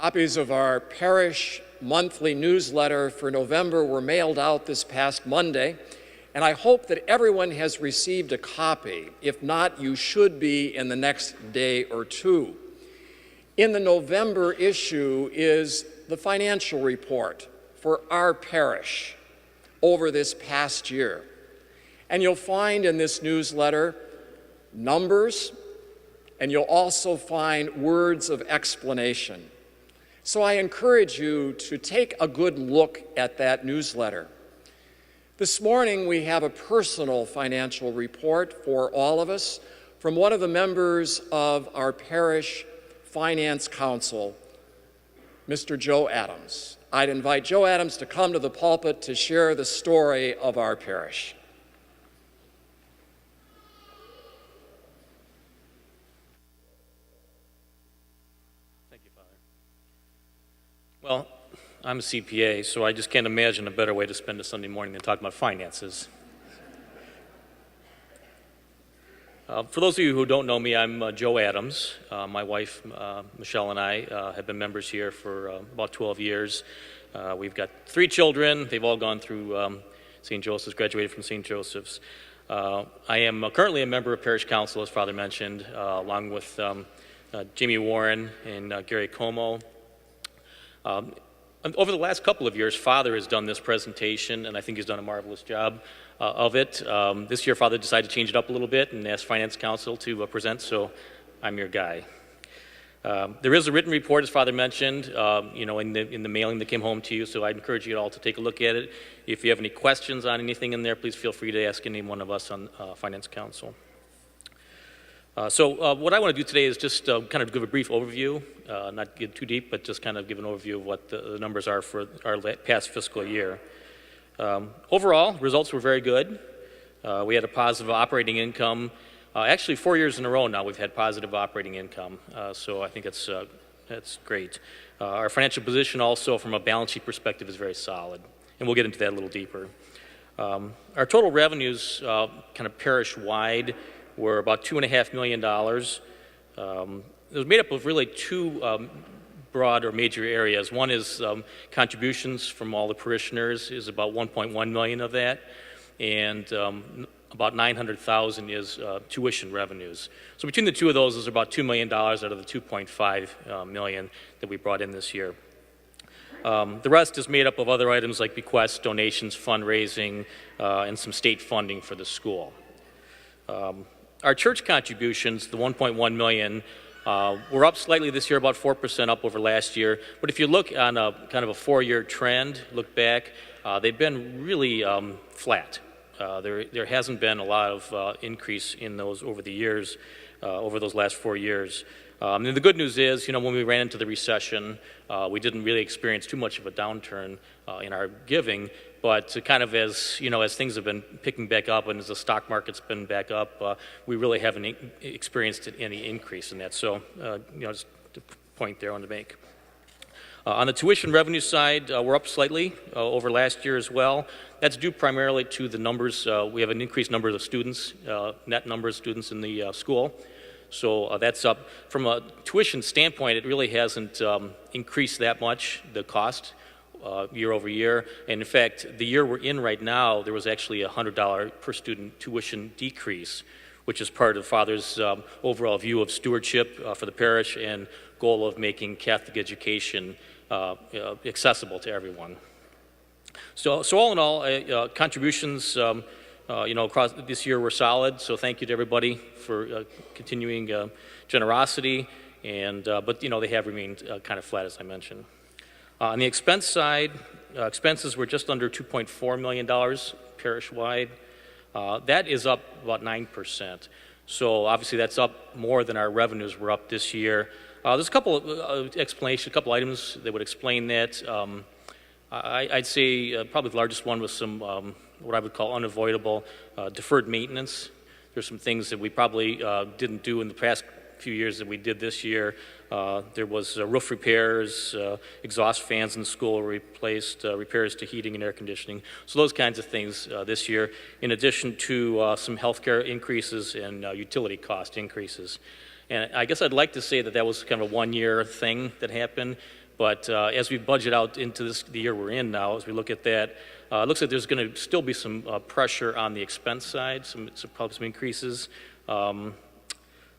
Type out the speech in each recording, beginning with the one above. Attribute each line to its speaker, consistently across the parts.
Speaker 1: Copies of our parish monthly newsletter for November were mailed out this past Monday, and I hope that everyone has received a copy. If not, you should be in the next day or two. In the November issue is the financial report for our parish over this past year. And you'll find in this newsletter numbers, and you'll also find words of explanation. So I encourage you to take a good look at that newsletter. This morning we have a personal financial report for all of us from one of the members of our parish finance council, Mr. Joe Adams. I'd invite Joe Adams to come to the pulpit to share the story of our parish.
Speaker 2: Well, I'm a CPA, so I just can't imagine a better way to spend a Sunday morning than talking about finances. For those of you who don't know me, I'm Joe Adams. My wife, Michelle, and I have been members here for about 12 years. We've got 3 children. They've all gone through St. Joseph's, graduated from St. Joseph's. I am currently a member of Parish Council, as Father mentioned, along with Jamie Warren and Gary Como. Over the last couple of years, Father has done this presentation, and I think he's done a marvelous job of it. This year, Father decided to change it up a little bit and asked Finance Council to present, so I'm your guy. There is a written report, as Father mentioned, in the mailing that came home to you, so I'd encourage you all to take a look at it. If you have any questions on anything in there, please feel free to ask any one of us on Finance Council. So what I want to do today is just kind of give a brief overview, not get too deep, but just kind of give an overview of what the numbers are for our past fiscal year. Overall, results were very good. We had a positive operating income. Actually, 4 years in a row now we've had positive operating income, so I think that's great. Our financial position also from a balance sheet perspective is very solid, and we'll get into that a little deeper. Our total revenues, kind of parish-wide, were about $2.5 million. It was made up of really 2 broad or major areas. One is contributions from all the parishioners is about 1.1 million of that, and about 900,000 is tuition revenues. So between the 2 of those is about $2 million out of the 2.5 million that we brought in this year. The rest is made up of other items like bequests, donations, fundraising, and some state funding for the school. Our church contributions, the 1.1 million, were up slightly this year, about 4% up over last year. But if you look on a kind of a 4-year trend, look back, they've been really flat. There hasn't been a lot of increase in those over the years, over those last 4 years. And the good news is, when we ran into the recession, we didn't really experience too much of a downturn in our giving. But kind of as things have been picking back up and as the stock market's been back up, we really haven't experienced any increase in that. So, just a point there I wanted to make. On the tuition revenue side, we're up slightly over last year as well. That's due primarily to the numbers. We have an increased number of students, net number of students in the school. So that's up. From a tuition standpoint, it really hasn't increased that much, the cost, year over year. And in fact, the year we're in right now, there was actually a $100 per student tuition decrease, which is part of Father's overall view of stewardship for the parish and goal of making Catholic education accessible to everyone. So all in all, contributions across this year were solid. So thank you to everybody for continuing generosity. And but they have remained kind of flat, as I mentioned. On the expense side, expenses were just under $2.4 million parish-wide. That is up about 9%. So obviously that's up more than our revenues were up this year. There's a couple of explanations, a couple items that would explain that. I'd say probably the largest one was some what I would call unavoidable deferred maintenance. There's some things that we probably didn't do in the past few years that we did this year. There was roof repairs, exhaust fans in the school were replaced, repairs to heating and air conditioning. So those kinds of things this year, in addition to some healthcare increases and utility cost increases. And I guess I'd like to say that that was kind of a one-year thing that happened, But as we budget out into the year we're in now, as we look at that, it looks like there's going to still be some pressure on the expense side, probably some increases.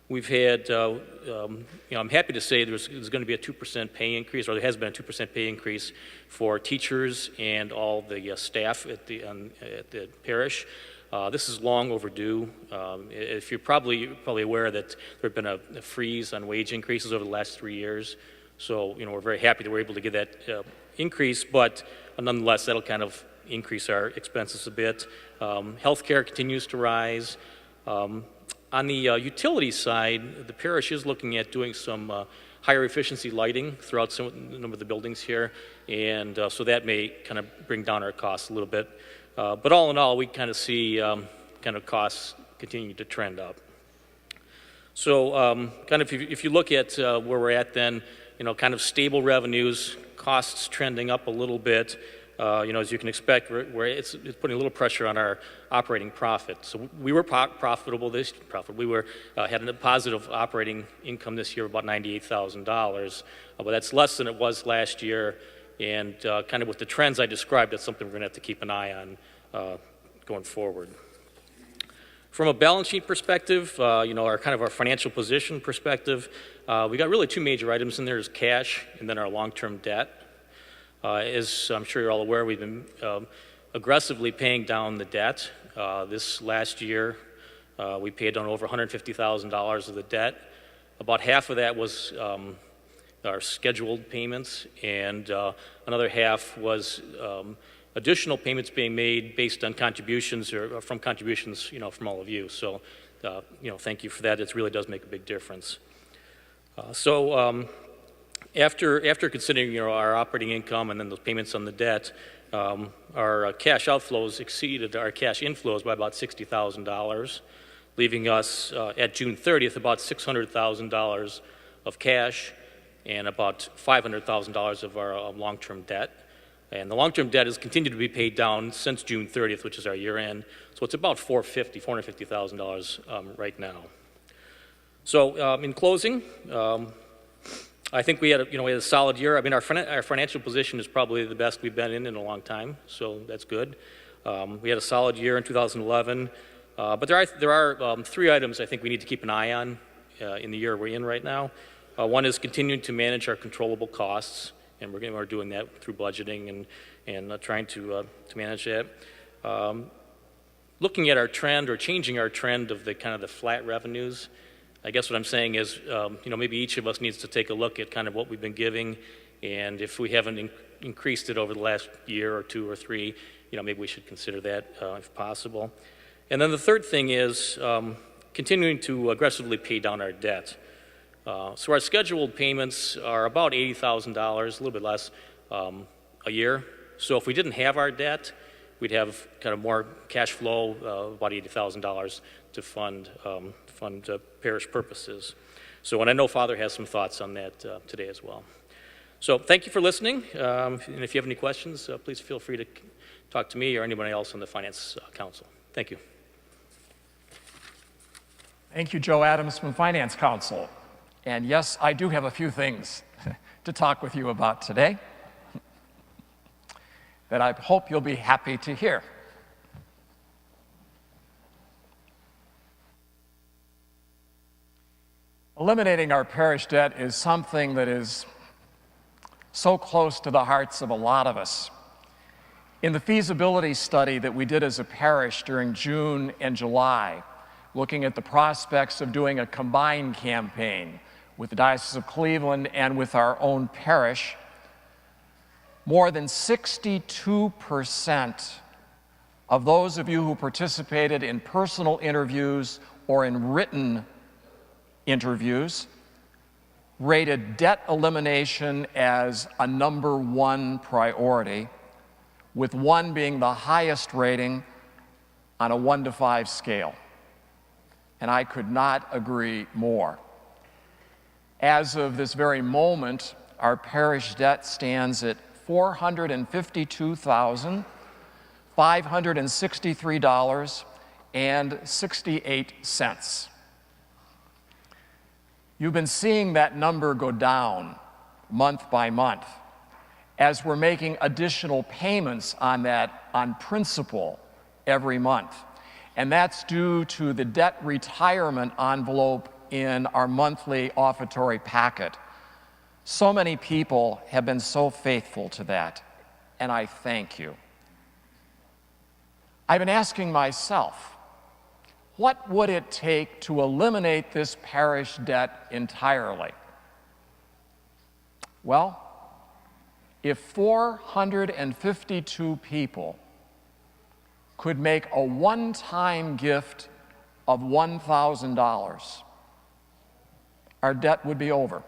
Speaker 2: We've had, I'm happy to say there's going to be a 2% pay increase, or there has been a 2% pay increase for teachers and all the staff at the parish. This is long overdue. If you're probably aware that there have been a freeze on wage increases over the last 3 years. So, we're very happy that we're able to get that increase, but nonetheless, that'll kind of increase our expenses a bit. Healthcare continues to rise. On the utility side, the parish is looking at doing some higher efficiency lighting throughout a number of the buildings here, and so that may kind of bring down our costs a little bit. But all in all, we kind of see kind of costs continuing to trend up. So kind of if you look at where we're at then, kind of stable revenues, costs trending up a little bit. As you can expect, it's putting a little pressure on our operating profit. So we were profitable we were had a positive operating income this year of about $98,000, but that's less than it was last year. And kind of with the trends I described, that's something we're going to have to keep an eye on going forward. From a balance sheet perspective, our financial position perspective, we got really two major items in there: is cash and then our long-term debt. As I'm sure you're all aware, we've been aggressively paying down the debt. This last year, we paid down over $150,000 of the debt. About half of that was our scheduled payments, and another half was additional payments being made based on contributions or from contributions, from all of you. So, thank you for that. It really does make a big difference. After considering our operating income and then those payments on the debt, our cash outflows exceeded our cash inflows by about $60,000, leaving us at June 30th about $600,000 of cash and about $500,000 of our long-term debt. And the long-term debt has continued to be paid down since June 30th, which is our year end. So it's about $450,000 right now. So in closing, I think we had a solid year. I mean, our financial position is probably the best we've been in a long time, so that's good. We had a solid year in 2011, but there are three items I think we need to keep an eye on in the year we're in right now. One is continuing to manage our controllable costs, and we're doing that through budgeting and trying to manage that. Looking at our trend or changing our trend of the kind of the flat revenues. I guess what I'm saying is, maybe each of us needs to take a look at kind of what we've been giving, and if we haven't increased it over the last year or two or three, maybe we should consider that if possible. And then the third thing is continuing to aggressively pay down our debt. So our scheduled payments are about $80,000, a little bit less a year. So if we didn't have our debt, we'd have kind of more cash flow, about $80,000 to fund parish purposes. So, and I know Father has some thoughts on that today as well. So thank you for listening, and if you have any questions, please feel free to talk to me or anybody else on the Finance Council. Thank you.
Speaker 3: Thank you, Joe Adams from Finance Council. And yes, I do have a few things to talk with you about today that I hope you'll be happy to hear. Eliminating our parish debt is something that is so close to the hearts of a lot of us. In the feasibility study that we did as a parish during June and July, looking at the prospects of doing a combined campaign with the Diocese of Cleveland and with our own parish, more than 62% of those of you who participated in personal interviews or in written interviews rated debt elimination as a #1 priority, with 1 being the highest rating on a 1 to 5 scale. And I could not agree more. As of this very moment, our parish debt stands at $452,563.68. You've been seeing that number go down month by month, as we're making additional payments on that on principal every month. And that's due to the debt retirement envelope in our monthly offertory packet. So many people have been so faithful to that, and I thank you. I've been asking myself, what would it take to eliminate this parish debt entirely? Well, if 452 people could make a one-time gift of $1,000, our debt would be over.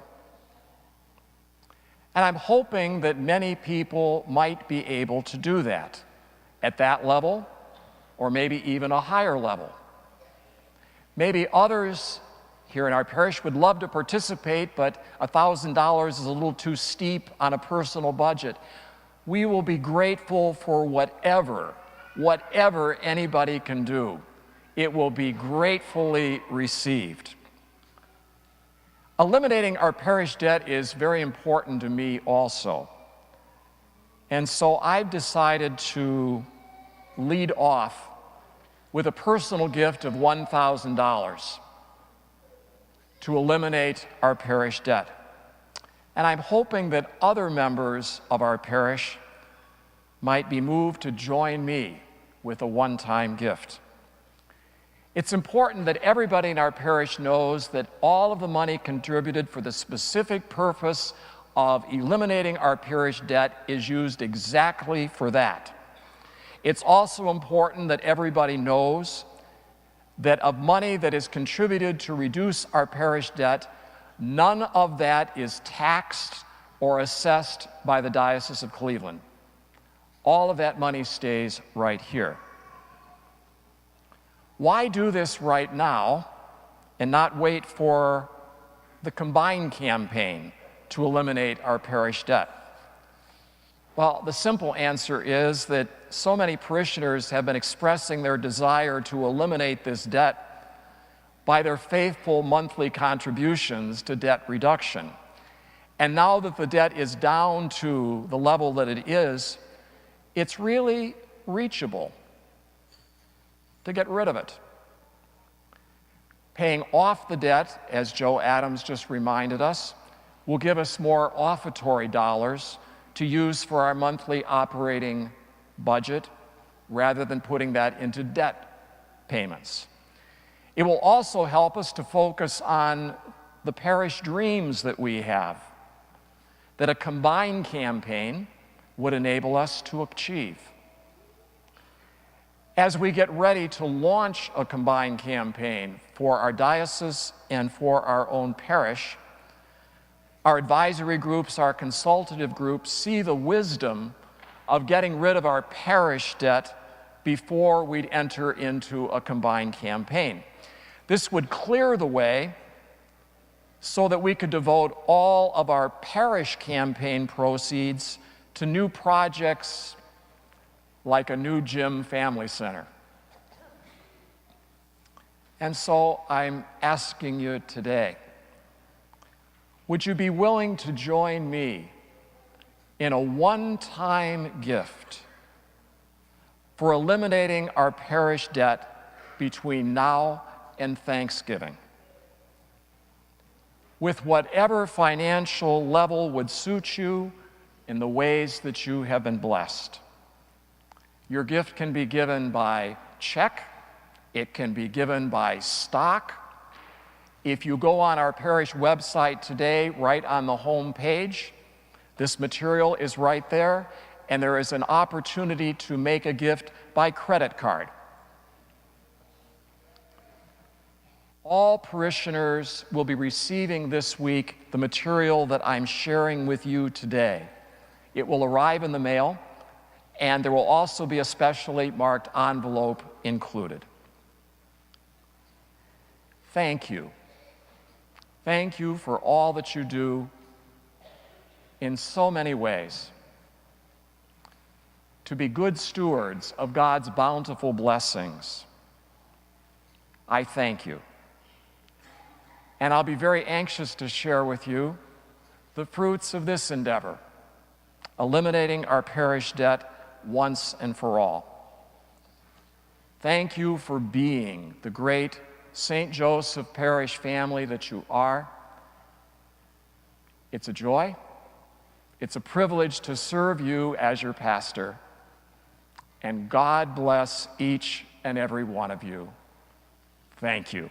Speaker 3: And I'm hoping that many people might be able to do that at that level, or maybe even a higher level. Maybe others here in our parish would love to participate, but $1,000 is a little too steep on a personal budget. We will be grateful for whatever anybody can do. It will be gratefully received. Eliminating our parish debt is very important to me also. And so I've decided to lead off with a personal gift of $1,000 to eliminate our parish debt. And I'm hoping that other members of our parish might be moved to join me with a one-time gift. It's important that everybody in our parish knows that all of the money contributed for the specific purpose of eliminating our parish debt is used exactly for that. It's also important that everybody knows that of money that is contributed to reduce our parish debt, none of that is taxed or assessed by the Diocese of Cleveland. All of that money stays right here. Why do this right now and not wait for the combined campaign to eliminate our parish debt? Well, the simple answer is that so many parishioners have been expressing their desire to eliminate this debt by their faithful monthly contributions to debt reduction. And now that the debt is down to the level that it is, it's really reachable to get rid of it. Paying off the debt, as Joe Adams just reminded us, will give us more offertory dollars to use for our monthly operating budget rather than putting that into debt payments. It will also help us to focus on the parish dreams that we have, that a combined campaign would enable us to achieve. As we get ready to launch a combined campaign for our diocese and for our own parish, our advisory groups, our consultative groups see the wisdom of getting rid of our parish debt before we'd enter into a combined campaign. This would clear the way so that we could devote all of our parish campaign proceeds to new projects like a new gym family center. And so I'm asking you today, would you be willing to join me in a one-time gift for eliminating our parish debt between now and Thanksgiving? With whatever financial level would suit you in the ways that you have been blessed. Your gift can be given by check, it can be given by stock. If you go on our parish website today, right on the home page, this material is right there, and there is an opportunity to make a gift by credit card. All parishioners will be receiving this week the material that I'm sharing with you today. It will arrive in the mail, and there will also be a specially marked envelope included. Thank you. Thank you for all that you do in so many ways to be good stewards of God's bountiful blessings. I thank you. And I'll be very anxious to share with you the fruits of this endeavor, eliminating our parish debt once and for all. Thank you for being the great St. Joseph Parish family that you are. It's a joy. It's a privilege to serve you as your pastor. And God bless each and every one of you. Thank you.